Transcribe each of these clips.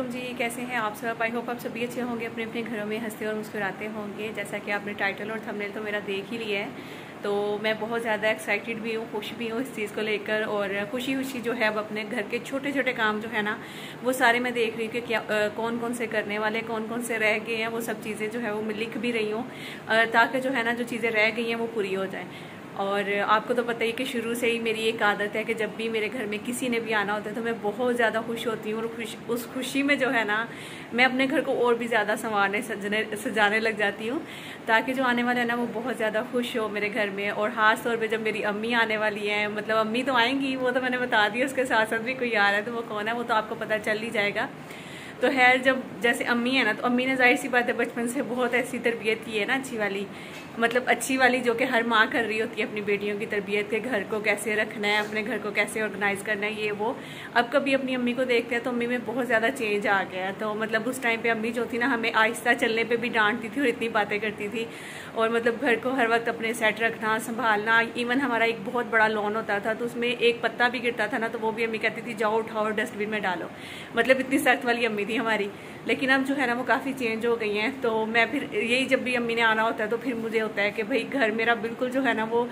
वालेकुम जी, कैसे हैं आप सब। आई होप आप सभी अच्छे होंगे, अपने अपने घरों में हंसते और मुस्कुराते होंगे। जैसा कि आपने टाइटल और थंबनेल तो मेरा देख ही लिया है, तो मैं बहुत ज़्यादा एक्साइटेड भी हूँ, खुश भी हूँ इस चीज़ को लेकर। और खुशी खुशी जो है अब अपने घर के छोटे छोटे काम जो है ना, वो सारे मैं देख रही हूँ कि क्या कौन कौन से करने वाले, कौन कौन से रह गए हैं। वो सब चीज़ें जो है वो मैं लिख भी रही हूँ ताकि जो है ना जो चीज़ें रह गई हैं वो पूरी हो जाएँ। और आपको तो पता ही कि शुरू से ही मेरी एक आदत है कि जब भी मेरे घर में किसी ने भी आना होता है तो मैं बहुत ज़्यादा खुश होती हूँ। और उस खुशी में जो है ना मैं अपने घर को और भी ज़्यादा संवारने सजाने लग जाती हूँ, ताकि जो आने वाले हैं ना वो बहुत ज़्यादा खुश हो मेरे घर में। और ख़ास तौर पे जब मेरी अम्मी आने वाली हैं, मतलब अम्मी तो आएंगी, वो तो मैंने बता दिया, उसके साथ साथ भी कोई आ रहा है तो वो कौन है वो तो आपको पता चल ही जाएगा। तो खैर, जब जैसे अम्मी है ना, तो अम्मी ने जाहिर सी बात है बचपन से बहुत ऐसी तरबियत की है ना, अच्छी वाली, मतलब अच्छी वाली जो कि हर माँ कर रही होती है अपनी बेटियों की तरबियत, के घर को कैसे रखना है, अपने घर को कैसे ऑर्गेनाइज करना है, ये वो। अब कभी अपनी अम्मी को देखते हैं तो अम्मी में बहुत ज़्यादा चेंज आ गया है। तो मतलब उस टाइम पे अम्मी जो थी ना, हमें आहिस्ता चलने पे भी डांटती थी और इतनी बातें करती थी। और मतलब घर को हर वक्त अपने सेट रखना, संभालना। इवन हमारा एक बहुत बड़ा लॉन होता था तो उसमें एक पत्ता भी गिरता था ना, तो वो भी अम्मी कहती थी जाओ उठाओ डस्टबिन में डालो। मतलब इतनी सख्त वाली अम्मी थी हमारी। लेकिन अब जो है ना वो काफ़ी चेंज हो गई हैं। तो मैं फिर यही, जब भी अम्मी ने आना होता है तो फिर मुझे होता है कि भाई घर मेरा बिल्कुल जो है ना वो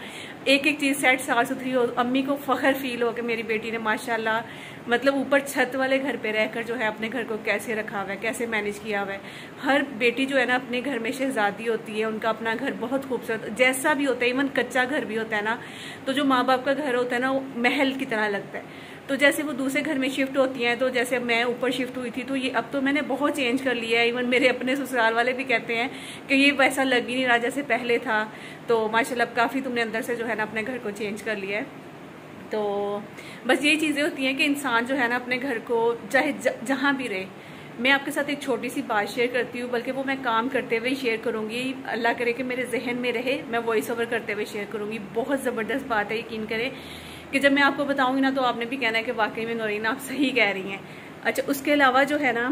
एक एक चीज़ सेट साफ सुथरी हो, अम्मी को फ़ख्र फील हो कि मेरी बेटी ने माशाल्लाह मतलब ऊपर छत वाले घर पे रहकर जो है अपने घर को कैसे रखा हुआ है, कैसे मैनेज किया हुआ है। हर बेटी जो है ना अपने घर में शहजादी होती है, उनका अपना घर बहुत खूबसूरत जैसा भी होता है, इवन कच्चा घर भी होता है ना, तो जो माँ बाप का घर होता है ना वो महल की तरह लगता है। तो जैसे वो दूसरे घर में शिफ्ट होती हैं, तो जैसे मैं ऊपर शिफ्ट हुई थी तो ये अब तो मैंने बहुत चेंज कर लिया है। इवन मेरे अपने ससुराल वाले भी कहते हैं कि ये वैसा लग ही नहीं रहा जैसे पहले था। तो माशाल्लाह अब काफ़ी तुमने अंदर से जो है ना अपने घर को चेंज कर लिया है। तो बस यही चीज़ें होती हैं कि इंसान जो है ना अपने घर को चाहे जहाँ भी रहे। मैं आपके साथ एक छोटी सी बात शेयर करती हूँ, बल्कि वो मैं काम करते हुए शेयर करूँगी। अल्लाह करे कि मेरे जहन में रहे, मैं वॉइस ओवर करते हुए शेयर करूँगी। बहुत ज़बरदस्त बात है, यकीन करें कि जब मैं आपको बताऊँगी ना तो आपने भी कहना है कि वाकई में नौरीन आप सही कह रही हैं। अच्छा, उसके अलावा जो है ना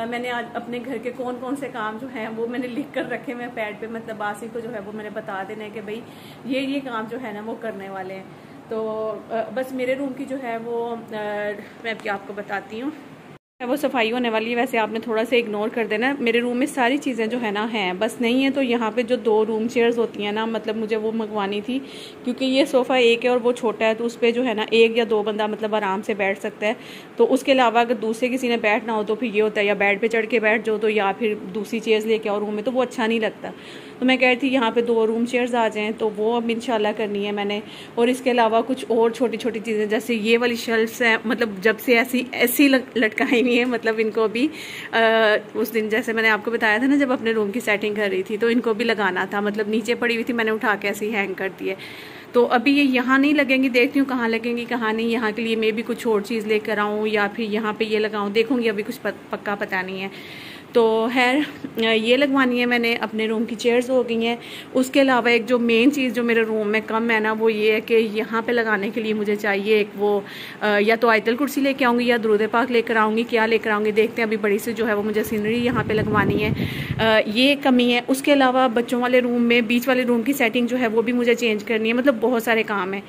मैंने आज अपने घर के कौन कौन से काम जो हैं वो मैंने लिख कर रखे मैं पैड पे, मतलब बासी को जो है वो मैंने बता देना है कि भाई ये काम जो है ना वो करने वाले हैं। तो बस मेरे रूम की जो है वो मैं आपको बताती हूँ, वो सफाई होने वाली है। वैसे आपने थोड़ा सा इग्नोर कर देना। मेरे रूम में सारी चीज़ें जो है ना हैं, बस नहीं है तो यहाँ पे जो 2 रूम चेयर्स होती हैं ना, मतलब मुझे वो मंगवानी थी, क्योंकि ये सोफ़ा एक है और वो छोटा है, तो उस पर जो है ना 1 या 2 बंदा मतलब आराम से बैठ सकता है। तो उसके अलावा अगर दूसरे किसी ने बैठना हो तो फिर ये होता है या बेड पर चढ़ के बैठ जाओ, तो या फिर दूसरी चेयर्स लेके आओ रूम में, तो वो अच्छा नहीं लगता। तो मैं कह रही थी यहाँ पे 2 रूम चेयर्स आ जाएँ, तो वो अब इंशाल्लाह करनी है मैंने। और इसके अलावा कुछ और छोटी छोटी चीज़ें, जैसे ये वाली शेल्फ्स हैं, मतलब जब से ऐसी लटकाई हुई है, मतलब इनको भी उस दिन जैसे मैंने आपको बताया था ना जब अपने रूम की सेटिंग कर रही थी, तो इनको भी लगाना था। मतलब नीचे पड़ी हुई थी, मैंने उठा के ऐसे ही हैंग कर दिए। तो अभी ये यहाँ नहीं लगेंगी, देखती हूँ कहाँ लगेंगी कहाँ नहीं। यहाँ के लिए मैं भी कुछ और चीज़ लेकर आऊँ या फिर यहाँ पे ये लगाऊँ, देखूँगी, अभी कुछ पक्का पता नहीं है। तो खैर ये लगवानी है मैंने। अपने रूम की चेयर्स हो गई हैं। उसके अलावा एक जो मेन चीज़ जो मेरे रूम में कम है ना, वो ये है कि यहाँ पे लगाने के लिए मुझे चाहिए एक वो या तो आयतल कुर्सी लेके आऊँगी या दुरूद पाक लेकर आऊँगी, क्या लेकर आऊँगी देखते हैं। अभी बड़ी सी जो है वो मुझे सीनरी यहाँ पे लगवानी है, ये कमी है। उसके अलावा बच्चों वाले रूम में बीच वाले रूम की सेटिंग जो है वो भी मुझे चेंज करनी है। मतलब बहुत सारे काम है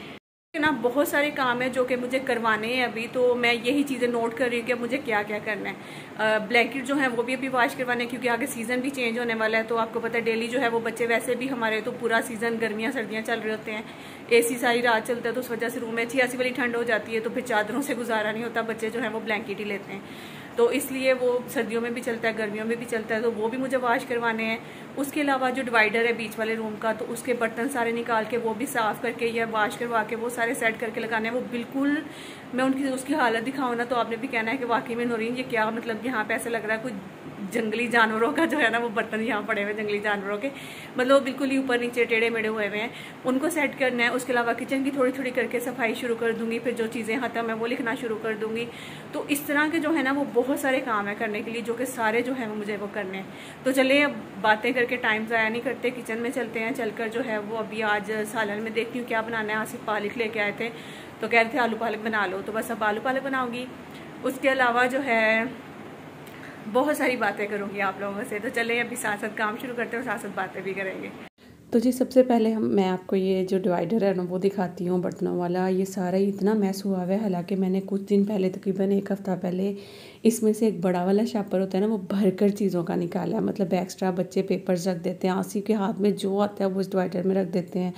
ना, बहुत सारे काम है जो कि मुझे करवाने हैं अभी। तो मैं यही चीज़ें नोट कर रही हूँ कि मुझे क्या क्या करना है। ब्लैंकेट जो है वो भी अभी वॉश करवाने हैं, क्योंकि आगे सीज़न भी चेंज होने वाला है। तो आपको पता है डेली जो है वो बच्चे, वैसे भी हमारे तो पूरा सीज़न गर्मियाँ सर्दियाँ चल रहे होते हैं, AC सारी रात चलता है, तो उस वजह से रूम में 86 वाली ठंड हो जाती है, तो फिर चादरों से गुजारा नहीं होता। बच्चे जो है वो ब्लैंकेट ही लेते हैं, तो इसलिए वो सर्दियों में भी चलता है, गर्मियों में भी चलता है, तो वो भी मुझे वॉश करवाने हैं। उसके अलावा जो डिवाइडर है बीच वाले रूम का, तो उसके बर्तन सारे निकाल के वो भी साफ़ करके या वॉश करवा के वो सारे सेट करके लगाने हैं। वो बिल्कुल मैं उसकी हालत दिखाऊँ ना तो आपने भी कहना है कि वाकई में नौरीन ये क्या, मतलब यहाँ पे ऐसा लग रहा है कोई जंगली जानवरों का जो है ना वो बर्तन यहाँ पड़े हुए, जंगली जानवरों के, मतलब वो बिल्कुल ही ऊपर नीचे टेढ़े मेढ़े हुए हुए हैं, उनको सेट करना है। उसके अलावा किचन की थोड़ी थोड़ी करके सफाई शुरू कर दूंगी, फिर जो चीज़ें ख़त्म है वो लिखना शुरू कर दूंगी। तो इस तरह के जो है ना वो बहुत सारे काम है करने के लिए, जो कि सारे जो है वो मुझे वो करने हैं। तो चलिए अब बातें करके टाइम ज़ाया नहीं करते, किचन में चलते हैं। चलकर जो है वो अभी आज सालन में देखती हूँ क्या बनाना है। आसिफ पालक लेके आए थे तो कह रहे थे आलू पालक बना लो, तो बस अब आलू पालक बनाऊँगी। उसके अलावा जो है बहुत सारी बातें करूँगी आप लोगों से। तो चलें अभी साथ साथ काम शुरू करते हैं और साथ साथ बातें भी करेंगे। तो जी सबसे पहले मैं आपको ये जो डिवाइडर है ना वो दिखाती हूँ बर्तनों वाला। ये सारा ही इतना मैस हुआ हुआ है, हालांकि मैंने कुछ दिन पहले तकरीबन 1 हफ्ता पहले इसमें से एक बड़ा वाला शापर होता है ना वो भरकर चीज़ों का निकाला है। मतलब एक्स्ट्रा बच्चे पेपर्स रख देते हैं, आसी के हाथ में जो आता है वो इस डिवाइडर में रख देते हैं,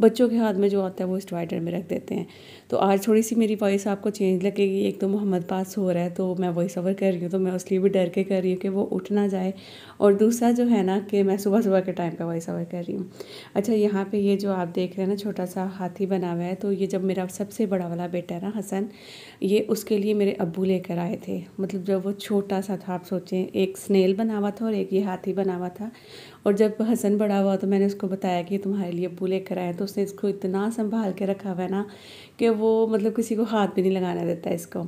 बच्चों के हाथ में जो आता है वो इस डिवाइडर में रख देते हैं। तो आज थोड़ी सी मेरी वॉइस आपको चेंज लगेगी। एक तो मोहम्मद पास हो रहा है तो मैं वॉइस ओवर कर रही हूँ, तो मैं उसलिए भी डर के कर रही हूँ कि वो उठ ना जाए, और दूसरा जो है ना कि मैं सुबह सुबह के टाइम पे वॉइस ओवर कर रही हूँ। अच्छा, यहाँ पे ये जो आप देख रहे हैं ना छोटा सा हाथी बना हुआ है, तो ये जब मेरा सबसे बड़ा वाला बेटा है ना हसन, ये उसके लिए मेरे अब्बू लेकर आए थे। मतलब जब वो छोटा सा था, आप सोचें, एक स्नेल बना हुआ था और एक ये हाथी बना हुआ था। और जब हसन बड़ा हुआ तो मैंने उसको बताया कि तुम्हारे लिए अब्बू लेकर आए, तो उसने इसको इतना संभाल के रखा हुआ है ना कि वो मतलब किसी को हाथ भी नहीं लगाना देता इसको।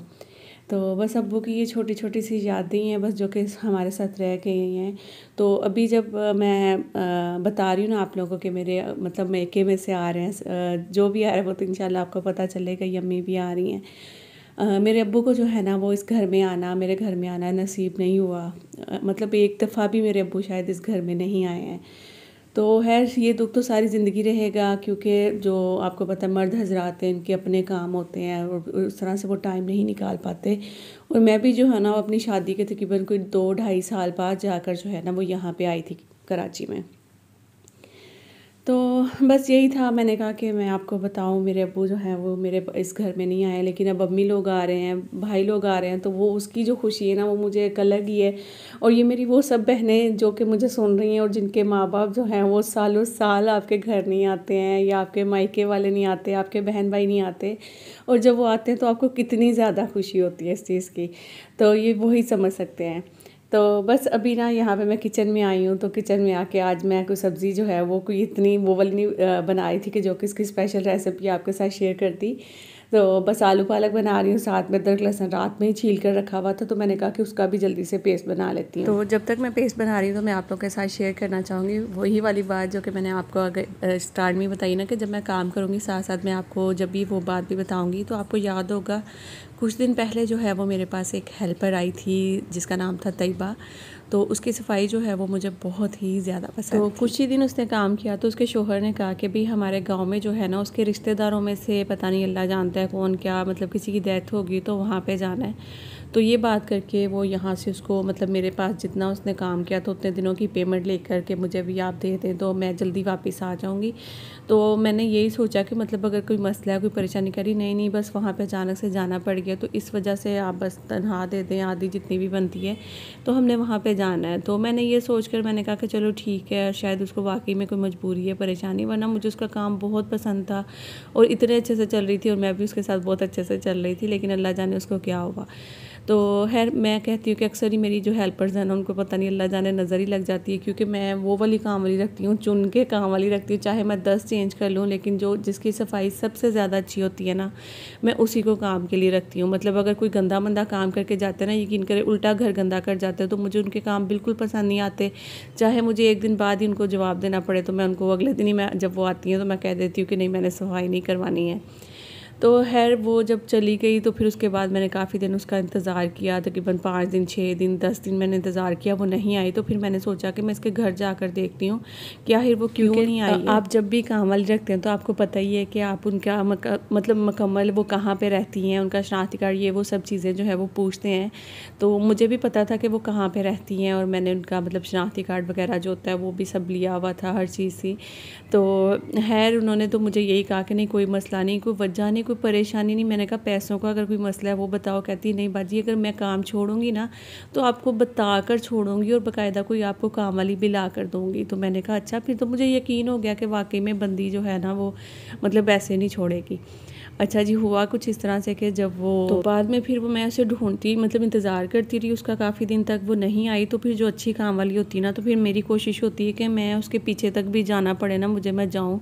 तो बस अब्बू की ये छोटी छोटी सी यादें हैं बस, जो कि हमारे साथ रह गई हैं। तो अभी जब मैं बता रही हूँ ना आप लोगों के मेरे मतलब मेके में से आ रहे हैं, जो भी आ रहा है वो तो इंशाल्लाह आपको पता चलेगा, यम्मी भी आ रही हैं। मेरे अब्बू को जो है ना वो इस घर में आना, मेरे घर में आना नसीब नहीं हुआ। मतलब एक दफ़ा भी मेरे अब्बू शायद इस घर में नहीं आए हैं। तो खैर ये दुख तो सारी ज़िंदगी रहेगा, क्योंकि जो आपको पता है मर्द हजरात हैं, इनके अपने काम होते हैं और उस तरह से वो टाइम नहीं निकाल पाते। और मैं भी जो है ना अपनी शादी के तकरीबन कोई 2-2.5 साल बाद जाकर जो है ना वो यहाँ पे आई थी कराची में। तो बस यही था, मैंने कहा कि मैं आपको बताऊं मेरे अब्बू जो हैं वो मेरे इस घर में नहीं आए, लेकिन अब अम्मी लोग आ रहे हैं, भाई लोग आ रहे हैं, तो वो उसकी जो खुशी है ना वो मुझे एक अलग ही है। और ये मेरी वो सब बहनें जो कि मुझे सुन रही हैं और जिनके माँ बाप जो हैं वो सालों साल आपके घर नहीं आते हैं, या आपके मायके वाले नहीं आते, आपके बहन भाई नहीं आते, और जब वो आते हैं तो आपको कितनी ज़्यादा खुशी होती है इस चीज़ की। तो ये वही समझ सकते हैं। तो बस अभी ना यहाँ पे मैं किचन में आई हूँ, तो किचन में आके आज मैं कोई सब्ज़ी जो है वो कोई इतनी वो वाली नहीं बनाई थी कि जो कि इसकी स्पेशल रेसिपी आपके साथ शेयर करती। तो बस आलू पालक बना रही हूँ, साथ में अदरक लहसुन रात में ही छील कर रखा हुआ था, तो मैंने कहा कि उसका भी जल्दी से पेस्ट बना लेती हूँ। तो जब तक मैं पेस्ट बना रही हूँ तो मैं आप लोग के साथ शेयर करना चाहूँगी वही वाली बात जो कि मैंने आपको अगर स्टार्ट में बताई ना, कि जब मैं काम करूँगी साथ साथ मैं आपको जब भी वो बात भी बताऊँगी। तो आपको याद होगा कुछ दिन पहले जो है वो मेरे पास एक हेल्पर आई थी जिसका नाम था तैयबा। तो उसकी सफाई जो है वो मुझे बहुत ही ज़्यादा पसंद तो कुछ ही दिन उसने काम किया तो उसके शोहर ने कहा कि भाई हमारे गांव में जो है ना उसके रिश्तेदारों में से पता नहीं अल्लाह जानता है कौन क्या, मतलब किसी की डेथ होगी तो वहाँ पे जाना है। तो ये बात करके वो यहाँ से उसको मतलब मेरे पास जितना उसने काम किया तो उतने दिनों की पेमेंट लेकर के मुझे भी आप दे दें तो मैं जल्दी वापस आ जाऊँगी। तो मैंने यही सोचा कि मतलब अगर कोई मसला है, कोई परेशानी करी, नहीं बस वहाँ पे अचानक से जाना पड़ गया तो इस वजह से आप बस तनख्वाह दे दें, आधी जितनी भी बनती है, तो हमने वहाँ पे जाना है। तो मैंने ये सोच कर मैंने कहा कि चलो ठीक है, शायद उसको वाकई में कोई मजबूरी है, परेशानी, वरना मुझे उसका काम बहुत पसंद था और इतने अच्छे से चल रही थी और मैं भी उसके साथ बहुत अच्छे से चल रही थी, लेकिन अल्लाह जाने उसको क्या हुआ। तो खैर मैं कहती हूँ कि अक्सर ही मेरी जो हेल्पर्स हैं ना उनको पता नहीं अल्लाह जाने नज़र ही लग जाती है, क्योंकि मैं वो वाली काम वाली रखती हूँ, चुन के काम वाली रखती हूँ, चाहे मैं 10 चेंज कर लूँ, लेकिन जो जिसकी सफाई सबसे ज़्यादा अच्छी होती है ना मैं उसी को काम के लिए रखती हूँ। मतलब अगर कोई गंदा मंदा काम करके जाते हैं ना, यकीन करें उल्टा घर गंदा कर जाते हैं, तो मुझे उनके काम बिल्कुल पसंद नहीं आते। चाहे मुझे एक दिन बाद ही उनको जवाब देना पड़े तो मैं उनको अगले दिन ही मैं जब वो आती हैं तो मैं कह देती हूँ कि नहीं मैंने सफाई नहीं करवानी है। तो खैर वो जब चली गई तो फिर उसके बाद मैंने काफ़ी दिन उसका इंतज़ार किया, तकरीबन 5 दिन 6 दिन 10 दिन मैंने इंतज़ार किया, वो नहीं आई। तो फिर मैंने सोचा कि मैं इसके घर जाकर देखती हूँ कि आखिर वो क्यों नहीं आई है। आप जब भी काम वाली रखते हैं तो आपको पता ही है कि आप उनका मतलब मुकम्मल वो कहाँ पे रहती हैं, उनका शनाख्ती कार्ड, ये वो सब चीज़ें जो है वो पूछते हैं। तो मुझे भी पता था कि वो कहाँ पर रहती हैं और मैंने उनका मतलब शनाख्ती कार्ड वगैरह जो होता है वो भी सब लिया हुआ था, हर चीज़ थी। तो खैर उन्होंने तो मुझे यही कहा कि नहीं कोई मसला नहीं, कोई वजह नहीं, कोई परेशानी नहीं। मैंने कहा पैसों का अगर कोई मसला है वो बताओ। कहती नहीं बाजी अगर मैं काम छोड़ूंगी ना तो आपको बता कर छोड़ूंगी और बाकायदा कोई आपको काम वाली भी ला कर दूंगी। तो मैंने कहा अच्छा, फिर तो मुझे यकीन हो गया कि वाकई में बंदी जो है ना वो मतलब ऐसे नहीं छोड़ेगी। अच्छा जी, हुआ कुछ इस तरह से कि जब वो तो बाद में फिर वो मैं उसे ढूंढती मतलब इंतज़ार करती रही उसका काफ़ी दिन तक, वो नहीं आई। तो फिर जो अच्छी काम वाली होती ना तो फिर मेरी कोशिश होती है कि मैं उसके पीछे तक भी जाना पड़े ना मुझे, मैं जाऊँ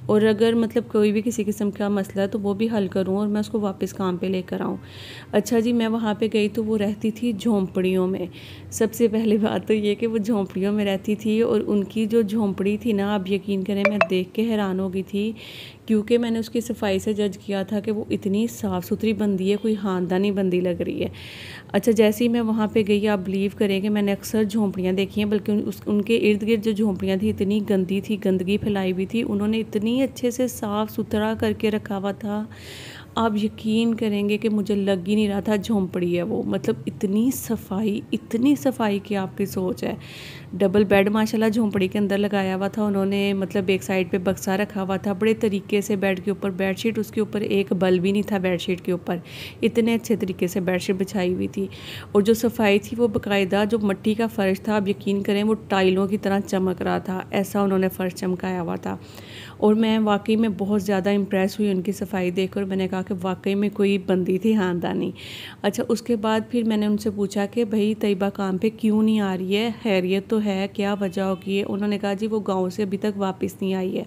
और अगर मतलब कोई भी किसी किस्म का मसला है तो वो भी हल करूँ और मैं उसको वापस काम पे लेकर आऊँ। अच्छा जी, मैं वहाँ पे गई तो वो रहती थी झोंपड़ियों में। सबसे पहली बात तो ये कि वो झोंपड़ियों में रहती थी और उनकी जो झोंपड़ी थी ना, आप यकीन करें मैं देख के हैरान हो गई थी, क्योंकि मैंने उसकी सफाई से जज किया था कि वो इतनी साफ़ सुथरी बंदी है, कोई ख़ानदानी बंदी लग रही है। अच्छा, जैसे ही मैं वहाँ पे गई, आप बिलीव करेंगे मैंने अक्सर झोंपड़ियाँ देखी हैं, बल्कि उनके इर्द गिर्द जो झोंपड़ियाँ थी इतनी गंदी थी, गंदगी फैलाई हुई थी। उन्होंने इतनी अच्छे से साफ़ सुथरा करके रखा हुआ था, आप यकीन करेंगे कि मुझे लग ही नहीं रहा था झोंपड़ी है वो। मतलब इतनी सफाई की आपकी सोच है। डबल बेड माशाल्लाह झोंपड़ी के अंदर लगाया हुआ था उन्होंने। मतलब एक साइड पे बक्सा रखा हुआ था बड़े तरीके से, बेड के ऊपर बेडशीट, उसके ऊपर एक बल्ब भी नहीं था बेडशीट के ऊपर, इतने अच्छे तरीके से बेडशीट बिछाई हुई थी। और जो सफाई थी वो बाकायदा जो मिट्टी का फ़र्श था, आप यकीन करें वो टाइलों की तरह चमक रहा था, ऐसा उन्होंने फ़र्श चमकाया हुआ था। और मैं वाकई में बहुत ज़्यादा इम्प्रेस हुई उनकी सफाई देखकर। मैंने कहा कि वाकई में कोई बंदी थी ख़ानदानी। अच्छा, उसके बाद फिर मैंने उनसे पूछा कि भाई तैयबा काम पे क्यों नहीं आ रही है, खैरियत तो है, क्या वजह होगी है? उन्होंने कहा जी वो गांव से अभी तक वापस नहीं आई है।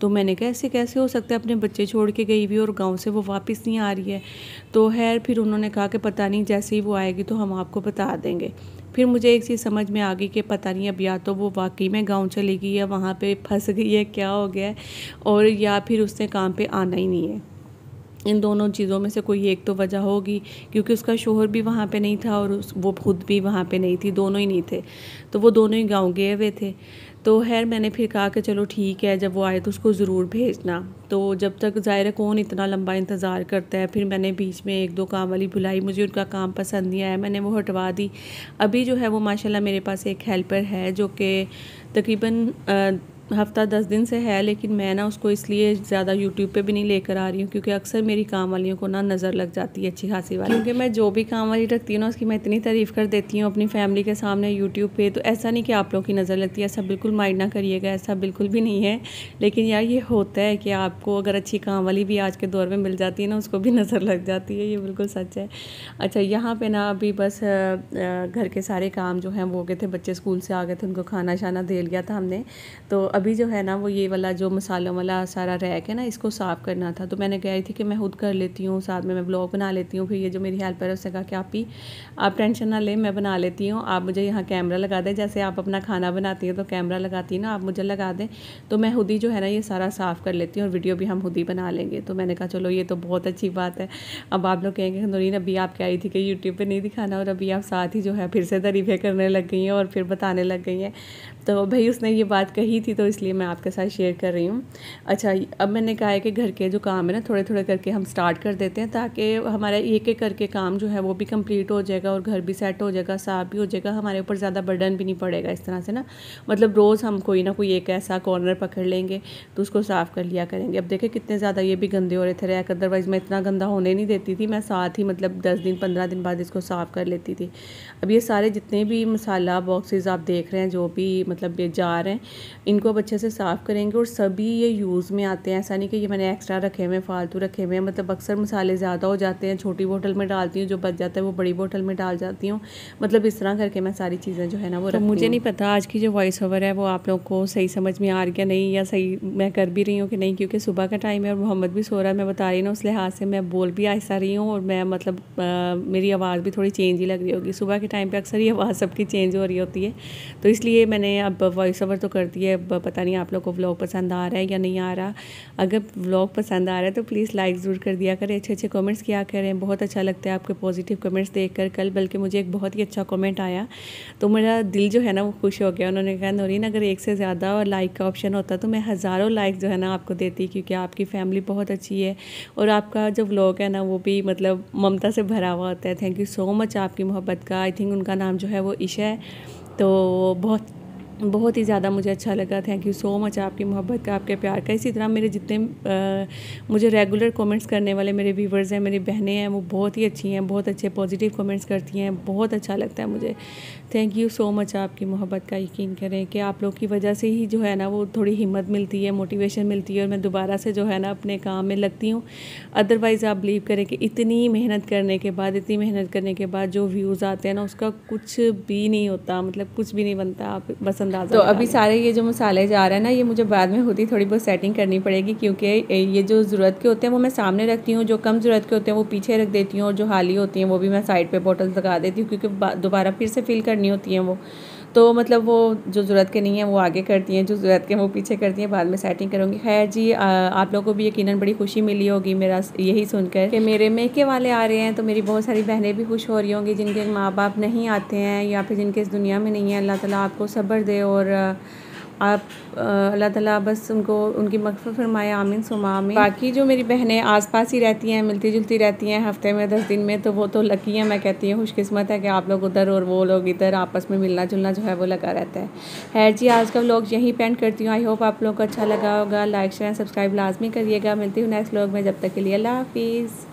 तो मैंने कहा ऐसे कैसे हो सकता है, अपने बच्चे छोड़ के गई हुई और गाँव से वो वापस नहीं आ रही है? तो खैर फिर उन्होंने कहा कि पता नहीं, जैसे ही वो आएगी तो हम आपको बता देंगे। फिर मुझे एक चीज़ समझ में आ गई कि पता नहीं अब या तो वो वाकई में गांव चली गई है, वहाँ पे फंस गई है, क्या हो गया है, और या फिर उसने काम पे आना ही नहीं है। इन दोनों चीज़ों में से कोई एक तो वजह होगी, क्योंकि उसका शोहर भी वहाँ पे नहीं था और वो खुद भी वहाँ पे नहीं थी, दोनों ही नहीं थे। तो वो दोनों ही गांव गए हुए थे। तो खैर मैंने फिर कहा कि चलो ठीक है, जब वो आए तो उसको ज़रूर भेजना। तो जब तक ज़ाहिर है कौन इतना लंबा इंतज़ार करता है। फिर मैंने बीच में एक दो काम वाली बुलाई, मुझे उनका काम पसंद नहीं आया, मैंने वो हटवा दी। अभी जो है वो माशाल्लाह मेरे पास एक हेल्पर है जो कि तकरीबन हफ़्ता 10 दिन से है, लेकिन मैं ना उसको इसलिए ज़्यादा यूट्यूब पे भी नहीं लेकर आ रही हूँ क्योंकि अक्सर मेरी काम वालियों को ना नज़र लग जाती है अच्छी खासी वाली। क्योंकि मैं जो भी काम वाली रखती हूँ ना उसकी मैं इतनी तारीफ़ कर देती हूँ अपनी फैमिली के सामने यूट्यूब पे। तो ऐसा नहीं कि आप लोगों की नज़र लगती है, ऐसा बिल्कुल माइंड ना करिएगा, ऐसा बिल्कुल भी नहीं है। लेकिन यार ये होता है कि आपको अगर अच्छी काम वाली भी आज के दौर में मिल जाती है ना, उसको भी नज़र लग जाती है, ये बिल्कुल सच है। अच्छा, यहाँ पर ना अभी बस घर के सारे काम जो हैं वो हो गए थे, बच्चे स्कूल से आ गए थे, उनको खाना शाना दे लिया था हमने। तो अभी जो है ना वो ये वाला जो मसालों वाला सारा रैक है ना, इसको साफ़ करना था। तो मैंने कही थी कि मैं खुद कर लेती हूँ, साथ में मैं ब्लॉग बना लेती हूँ। फिर ये जो मेरी हेल्पर है उसने कहा कि आप टेंशन ना लें, मैं बना लेती हूँ, आप मुझे यहाँ कैमरा लगा दें, जैसे आप अपना खाना बनाती हैं तो कैमरा लगाती हैं ना, आप मुझे लगा दें, तो मैं खुद ही जो है ना ये सारा साफ़ कर लेती हूँ और वीडियो भी हम खुद ही बना लेंगे। तो मैंने कहा चलो ये तो बहुत अच्छी बात है। अब आप लोग कहेंगे नूरीन अभी आप कह रही थी कि यूट्यूब पर नहीं दिखाना, और अभी आप साथ ही जो है फिर से तारीफ़ें करने लग गई हैं और फिर बताने लग गई हैं। तो भाई उसने ये बात कही थी तो इसलिए मैं आपके साथ शेयर कर रही हूँ। अच्छा, अब मैंने कहा है कि घर के जो काम है ना थोड़े थोड़े करके हम स्टार्ट कर देते हैं, ताकि हमारा एक एक करके काम जो है वो भी कंप्लीट हो जाएगा और घर भी सेट हो जाएगा, साफ़ भी हो जाएगा, हमारे ऊपर ज़्यादा बर्डन भी नहीं पड़ेगा इस तरह से ना। मतलब रोज़ हम कोई ना कोई एक ऐसा कॉर्नर पकड़ लेंगे तो उसको साफ़ कर लिया करेंगे। अब देखें कितने ज़्यादा ये भी गंदे हो रहे थे रैक, अदरवाइज़ मैं इतना गंदा होने नहीं देती थी, मैं साथ ही मतलब 10 दिन 15 दिन बाद इसको साफ़ कर लेती थी। अब ये सारे जितने भी मसाला बॉक्सेस आप देख रहे हैं, जो भी मतलब ये जार हैं, इनको अब अच्छे से साफ़ करेंगे और सभी ये यूज़ में आते हैं। ऐसा नहीं कि ये मैंने एक्स्ट्रा रखे हुए हैं, फालतू रखे हुए हैं। मतलब अक्सर मसाले ज़्यादा हो जाते हैं, छोटी बोतल में डालती हूँ, जो बच जाता है वो बड़ी बोतल में डाल जाती हूँ। मतलब इस तरह करके मैं सारी चीज़ें जो है ना वो रखती हूँ। मुझे नहीं पता आज की जो वॉइस ओवर है वो आप लोग को सही समझ में आ रही है नहीं, या सही मैं कर भी रही हूँ कि नहीं, क्योंकि सुबह का टाइम है और मोहम्मद भी सो रहा है, मैं बता रही हूँ, उस लिहाज से मैं बोल भी ऐसा रही हूँ और मैं मतलब मेरी आवाज़ भी थोड़ी चेंज ही लग रही होगी। सुबह के टाइम पर अक्सर ये आवाज़ सबकी चेंज हो रही होती है, तो इसलिए मैंने अब वॉइस ओवर तो कर दी है। अब पता नहीं आप लोग को व्लॉग पसंद आ रहा है या नहीं आ रहा। अगर व्लॉग पसंद आ रहा है तो प्लीज़ लाइक ज़रूर कर दिया करें, अच्छे अच्छे कमेंट्स किया करें, बहुत अच्छा लगता है आपके पॉजिटिव कमेंट्स देखकर। कल बल्कि मुझे एक बहुत ही अच्छा कमेंट आया तो मेरा दिल जो है ना वो खुश हो गया। उन्होंने कहा नूरीन अगर एक से ज़्यादा और लाइक का ऑप्शन होता तो मैं हज़ारों लाइक जो है ना आपको देती, क्योंकि आपकी फैमिली बहुत अच्छी है और आपका जो व्लॉग है ना वो भी मतलब ममता से भरा हुआ होता है। थैंक यू सो मच आपकी मोहब्बत का। आई थिंक उनका नाम जो है वो ईशा है, तो बहुत ही ज़्यादा मुझे अच्छा लगा। थैंक यू सो मच आपकी मोहब्बत का, आपके प्यार का। इसी तरह मेरे जितने मुझे रेगुलर कमेंट्स करने वाले मेरे व्यूवर्स हैं, मेरी बहनें हैं, वो बहुत ही अच्छी हैं, बहुत अच्छे पॉजिटिव कमेंट्स करती हैं, बहुत अच्छा लगता है मुझे। थैंक यू सो मच आपकी मोहब्बत का। यकीन करें कि आप लोग की वजह से ही जो है ना वो थोड़ी हिम्मत मिलती है, मोटिवेशन मिलती है और मैं दोबारा से जो है ना अपने काम में लगती हूँ। अदरवाइज़ आप बिलीव करें कि इतनी मेहनत करने के बाद जो व्यूज़ आते हैं ना उसका कुछ भी नहीं होता, मतलब कुछ भी नहीं बनता। आप बस अंदाज़ा। तो अभी सारे ये जो मसाले जा रहे हैं ना ये मुझे बाद में खुद ही थोड़ी बहुत सेटिंग करनी पड़ेगी, क्योंकि ये जो ज़रूरत के होते हैं वो मैं सामने रखती हूँ, जो कम ज़रूरत के होते हैं वो पीछे रख देती हूँ और जो खाली होती हैं वो भी मैं साइड पे बॉटल्स लगा देती हूँ, क्योंकि दोबारा फिर से फिल करनी होती हैं वो। तो मतलब वो जो ज़रूरत के नहीं है वो आगे करती हैं, जो ज़रूरत के वो पीछे करती हैं, बाद में सेटिंग करूँगी। खैर जी, आप लोगों को भी यकीनन बड़ी खुशी मिली होगी मेरा यही सुनकर कि मेरे मेके वाले आ रहे हैं। तो मेरी बहुत सारी बहनें भी खुश हो रही होंगी जिनके माँ बाप नहीं आते हैं या फिर जिनके इस दुनिया में नहीं है। अल्लाह ताला आपको सब्र दे और आप अल्लाह ताला बस उनको उनकी मग़फ़िरत फरमाए, आमीन सुम्मा आमीन। बाकी जो मेरी बहनें आसपास ही रहती हैं, मिलती जुलती रहती हैं हफ़्ते में 10 दिन में, तो वो तो लकी हैं। मैं कहती हूँ खुशकिस्मत है कि आप लोग उधर और वो लोग इधर, आपस में मिलना जुलना जो है वो लगा रहता है। खैर जी, आज का व्लॉग यहीं पे एंड करती हूँ। आई होप आप लोगों को अच्छा लगा होगा। लाइक शेयर सब्सक्राइब लाजमी करिएगा। मिलती हूँ नेक्स्ट व्लॉग में, जब तक के लिए अल्लाह हाफ़िज़।